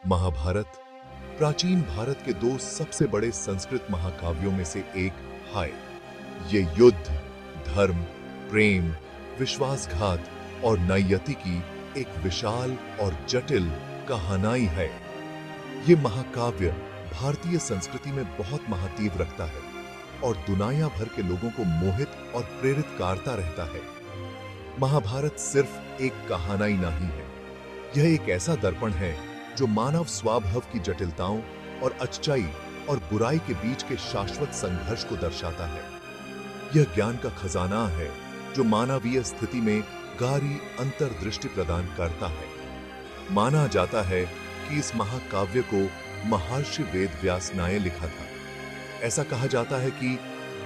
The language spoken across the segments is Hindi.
महाभारत प्राचीन भारत के दो सबसे बड़े संस्कृत महाकाव्यों में से एक है। ये युद्ध, धर्म, प्रेम, विश्वासघात और नैयति की एक विशाल और जटिल कहानी है। ये महाकाव्य भारतीय संस्कृति में बहुत महत्व रखता है और दुनिया भर के लोगों को मोहित और प्रेरित करता रहता है। महाभारत सिर्फ एक कहानी नहीं है, यह एक ऐसा दर्पण है जो मानव स्वभाव की जटिलताओं और अच्छाई और बुराई के बीच के शाश्वत संघर्ष को दर्शाता है। यह ज्ञान का खजाना है जो मानवीय स्थिति में गहरी अंतर्दृष्टि प्रदान करता है। माना जाता है कि इस महाकाव्य को महर्षि वेदव्यास ने लिखा था। ऐसा कहा जाता है कि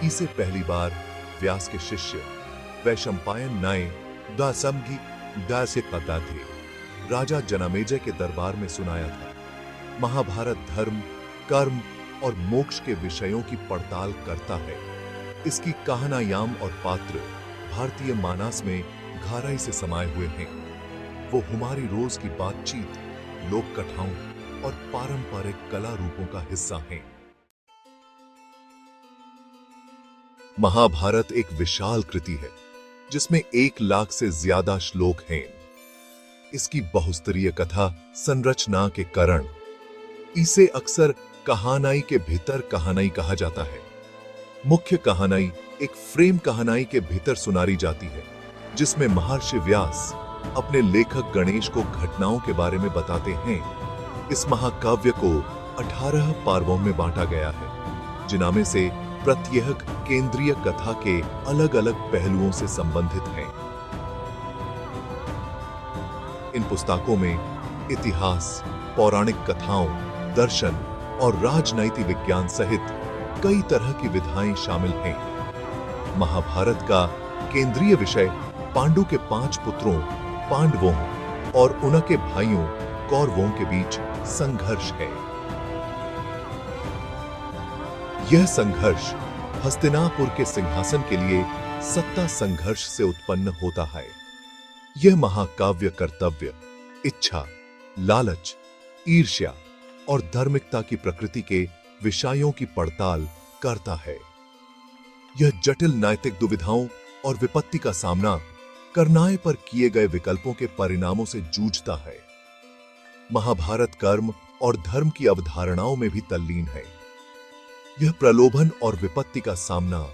इसे पहली बार व्यास के शिष्य वैशंपायन ने राजा जनमेजय के दरबार में सुनाया था। महाभारत धर्म, कर्म और मोक्ष के विषयों की पड़ताल करता है। इसकी कहानियां और पात्र भारतीय मानस में गहराई से समाये हुए हैं। वो हमारी रोज की बातचीत, लोक कथाओं और पारंपरिक कला रूपों का हिस्सा हैं। महाभारत एक विशाल कृति है जिसमें 1 लाख से ज्यादा श्लोक हैं। इसकी बहुस्तरीय कथा संरचना के कारण इसे अक्सर कहानी के भीतर कहानी कहा जाता है। मुख्य कहानी एक फ्रेम कहानी के भीतर सुनाई जाती है, जिसमें महर्षि व्यास अपने लेखक गणेश को घटनाओं के बारे में बताते हैं। इस महाकाव्य को 18 पर्वों में बांटा गया है, जिनमें से प्रत्येक केंद्रीय कथा के अलग-अलग पहलुओं से संबंधित है। इन पुस्तकों में इतिहास, पौराणिक कथाओं, दर्शन और राजनीति विज्ञान सहित कई तरह की विधाएं शामिल हैं। महाभारत का केंद्रीय विषय पांडु के 5 पुत्रों पांडवों और उनके भाइयों कौरवों के बीच संघर्ष है। यह संघर्ष हस्तिनापुर के सिंहासन के लिए सत्ता संघर्ष से उत्पन्न होता है। यह महाकाव्य कर्तव्य, इच्छा, लालच, ईर्ष्या और धार्मिकता की प्रकृति के विषयों की पड़ताल करता है। यह जटिल नैतिक दुविधाओं और विपत्ति का सामना करने पर किए गए विकल्पों के परिणामों से जूझता है। महाभारत कर्म और धर्म की अवधारणाओं में भी तल्लीन है। यह प्रलोभन और विपत्ति का सामना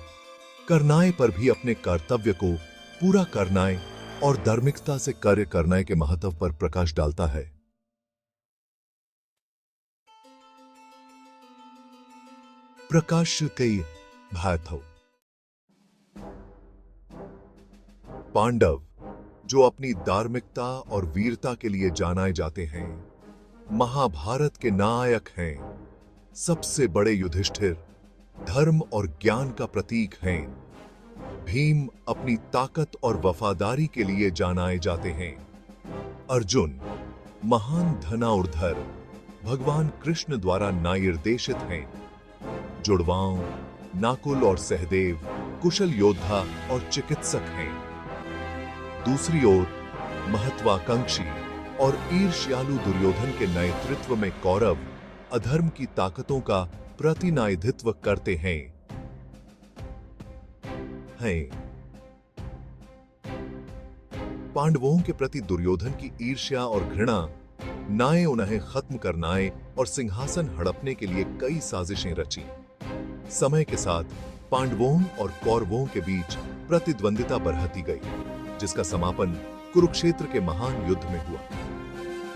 करने पर भी अपने कर्तव्य को पूरा करने और धार्मिकता से कार्य करने के महत्व पर प्रकाश डालता है। प्रकाश के भाथव पांडव, जो अपनी धार्मिकता और वीरता के लिए जाने जाते हैं, महाभारत के नायक हैं। सबसे बड़े युधिष्ठिर धर्म और ज्ञान का प्रतीक हैं। भीम अपनी ताकत और वफादारी के लिए जाने जाते हैं। अर्जुन महान धनुर्धर भगवान कृष्ण द्वारा निर्देशित हैं। जुड़वाओं नकुल और सहदेव कुशल योद्धा और चिकित्सक हैं। दूसरी ओर महत्वाकांक्षी और ईर्ष्यालु दुर्योधन के नेतृत्व में कौरव अधर्म की ताकतों का प्रतिनिधित्व करते हैं। पांडवों के प्रति दुर्योधन की ईर्ष्या और घृणा ने उन्हें खत्म करने और सिंहासन हड़पने के लिए कई साजिशें रची। समय के साथ पांडवों और कौरवों के बीच प्रतिद्वंदिता बढ़ती गई, जिसका समापन कुरुक्षेत्र के महान युद्ध में हुआ।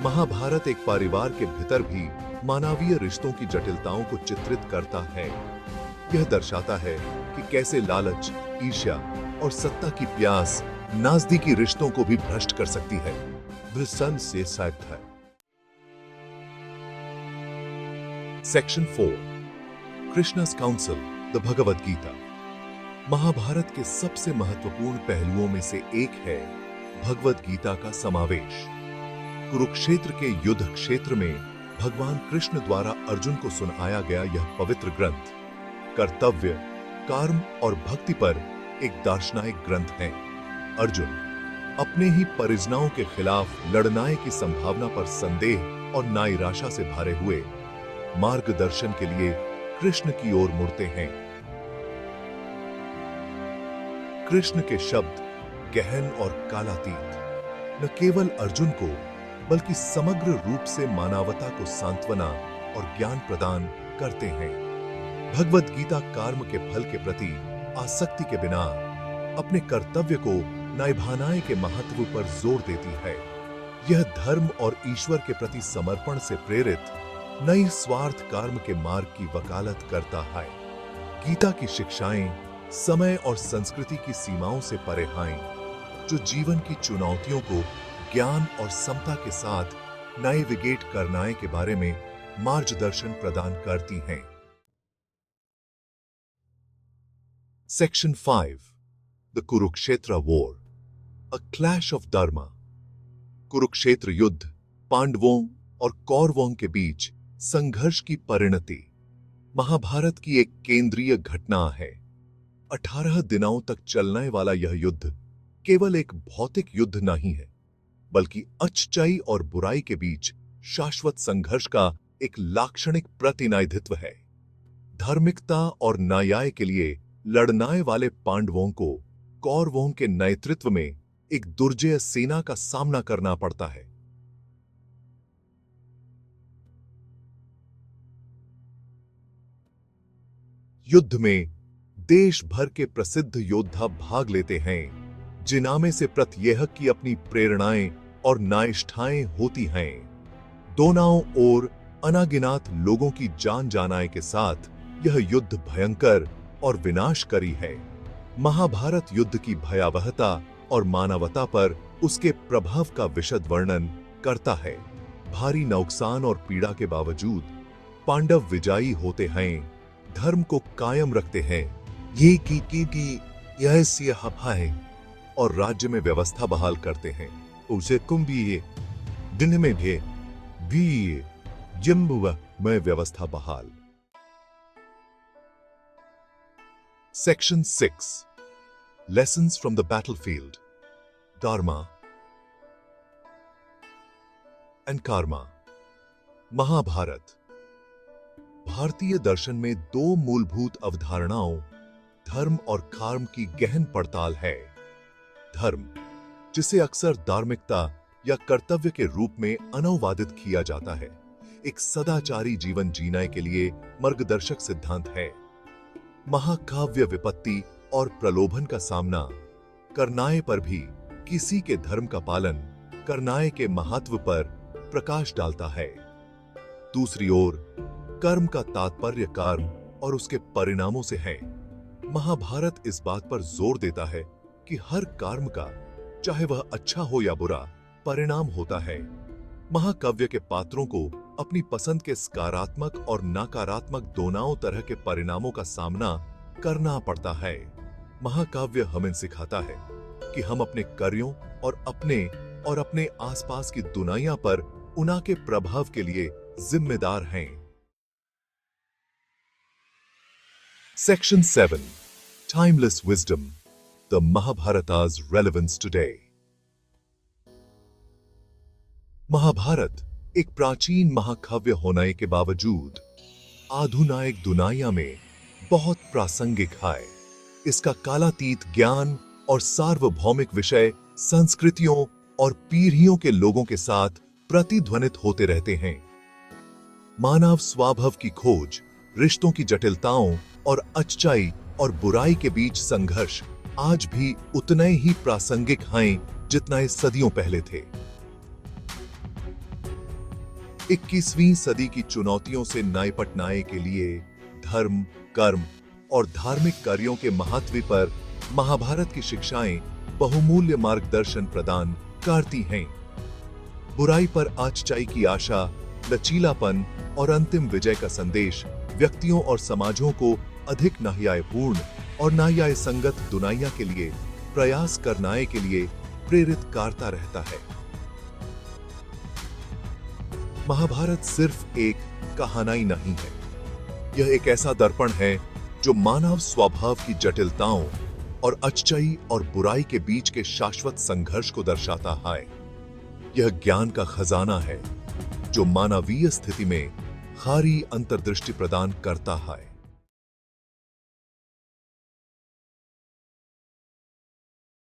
महाभारत एक परिवार के भीतर भी मानवीय रिश्तों की जटिलताओं को चित्रित करता है। यह दर्शाता है कि कैसे लालच, ईर्ष्या और सत्ता की प्यास नजदीकी रिश्तों को भी भ्रष्ट कर सकती है। विसन से साथ है। Section 4 Krishna's counsel the Bhagavad Gita. Mahabharata के सबसे महत्वपूर्ण पहलुओं में से एक है भगवद गीता का समावेश। कुरुक्षेत्र के युद्ध क्षेत्र में भगवान कृष्ण द्वारा अर्जुन को सुनाया गया यह पवित्र ग्रंथ कर्तव्य, कर्म और भक्ति पर एक दार्शनिक ग्रंथ है। अर्जुन अपने ही परिजनों के खिलाफ लड़ने की संभावना पर संदेह और नैराशा से भरे हुए मार्गदर्शन के लिए कृष्ण की ओर मुड़ते हैं। कृष्ण के शब्द गहन और कालातीत न केवल अर्जुन को बल्कि समग्र रूप से मानवता को सांत्वना और ज्ञान प्रदान करते हैं। भगवद गीता कर्म के फल के प्रति आसक्ति के बिना अपने कर्तव्य को निभाने के महत्व पर जोर देती है। यह धर्म और ईश्वर के प्रति समर्पण से प्रेरित नई स्वार्थ कर्म के मार्ग की वकालत करता है। गीता की शिक्षाएं समय और संस्कृति की सीमाओं से परे हैं, जो जीवन की चुनौतियों को ज्ञान और समता के साथ नेविगेट करने के बारे में मार्गदर्शन प्रदान करती हैं। Section 5 the Kurukshetra war, a clash of dharma. Kurukshetra युद्ध पांडवों और कौरवों के बीच संघर्ष की परिणति महाभारत की एक केंद्रीय घटना है। 18 दिनों तक चलने वाला यह युद्ध केवल एक भौतिक युद्ध नहीं है, बल्कि अच्छाई और बुराई के बीच शाश्वत संघर्ष का एक लाक्षणिक प्रतिनिधित्व है। धार्मिकता और न्याय के लिए लड़ने वाले पांडवों को कौरवों के नेतृत्व में एक दुर्जय सेना का सामना करना पड़ता है। युद्ध में देश भर के प्रसिद्ध योद्धा भाग लेते हैं, जिनमें से प्रत्येक की अपनी प्रेरणाएं और निष्ठाएं होती हैं। दोनों ओर अनगिनत लोगों की जान जाने के साथ यह युद्ध भयंकर और विनाशकारी है। महाभारत युद्ध की भयावहता और मानवता पर उसके प्रभाव का विशद वर्णन करता है। भारी नुकसान और पीड़ा के बावजूद पांडव विजयी होते हैं, धर्म को कायम रखते हैं, ये की यह है और राज्य में व्यवस्था बहाल करते हैं। उसे कुंभी दिन में भी जम्बुआ में व्यवस्था बहाल। Section 6 lessons from the battlefield, dharma and karma. Mahabharata भारतीय दर्शन में दो मूलभूत अवधारणाओं धर्म और कर्म की गहन पड़ताल है। धर्म, जिसे अक्सर धार्मिकता या कर्तव्य के रूप में अनुवादित किया जाता है, एक सदाचारी जीवन जीने के लिए मार्गदर्शक सिद्धांत है। महाकाव्य विपत्ति और प्रलोभन का सामना करने पर भी किसी के धर्म का पालन करने के महत्व पर प्रकाश डालता है। दूसरी ओर कर्म का तात्पर्य कर्म और उसके परिणामों से है। महाभारत इस बात पर जोर देता है कि हर कर्म का, चाहे वह अच्छा हो या बुरा, परिणाम होता है। महाकाव्य के पात्रों को अपनी पसंद के सकारात्मक और नकारात्मक दोनों तरह के परिणामों का सामना करना पड़ता है। महाकाव्य हमें सिखाता है कि हम अपने कार्यों और अपने आसपास की दुनिया पर उनके प्रभाव के लिए जिम्मेदार हैं। Section 7 Timeless Wisdom, the Mahabharata's Relevance Today। Mahabharat एक प्राचीन महाकाव्य होने के बावजूद आधुनिक दुनिया में बहुत प्रासंगिक है। इसका कालातीत ज्ञान और सार्वभौमिक विषय संस्कृतियों और पीढ़ियों के लोगों के साथ प्रतिध्वनित होते रहते हैं। मानव स्वभाव की खोज, रिश्तों की जटिलताओं और अच्छाई और बुराई के बीच संघर्ष आज भी उतने ही प्रासंगिक हैं जितना ये सदियों पहले थे। 21वीं सदी की चुनौतियों से निपटने के लिए धर्म, कर्म और धार्मिक कार्यों के महत्व पर महाभारत की शिक्षाएं बहुमूल्य मार्गदर्शन प्रदान करती हैं। बुराई पर अच्छाई की आशा, लचीलापन और अंतिम विजय का संदेश व्यक्तियों और समाजों को अधिक न्यायपूर्ण और न्याय संगत दुनिया के लिए प्रयास करने के लिए प्रेरित करता रहता है। महाभारत सिर्फ एक कहानी नहीं है, यह एक ऐसा दर्पण है जो मानव स्वभाव की जटिलताओं और अच्छाई और बुराई के बीच के शाश्वत संघर्ष को दर्शाता है। यह ज्ञान का खजाना है जो मानवीय स्थिति में खारी अंतर्दृष्टि प्रदान करता है।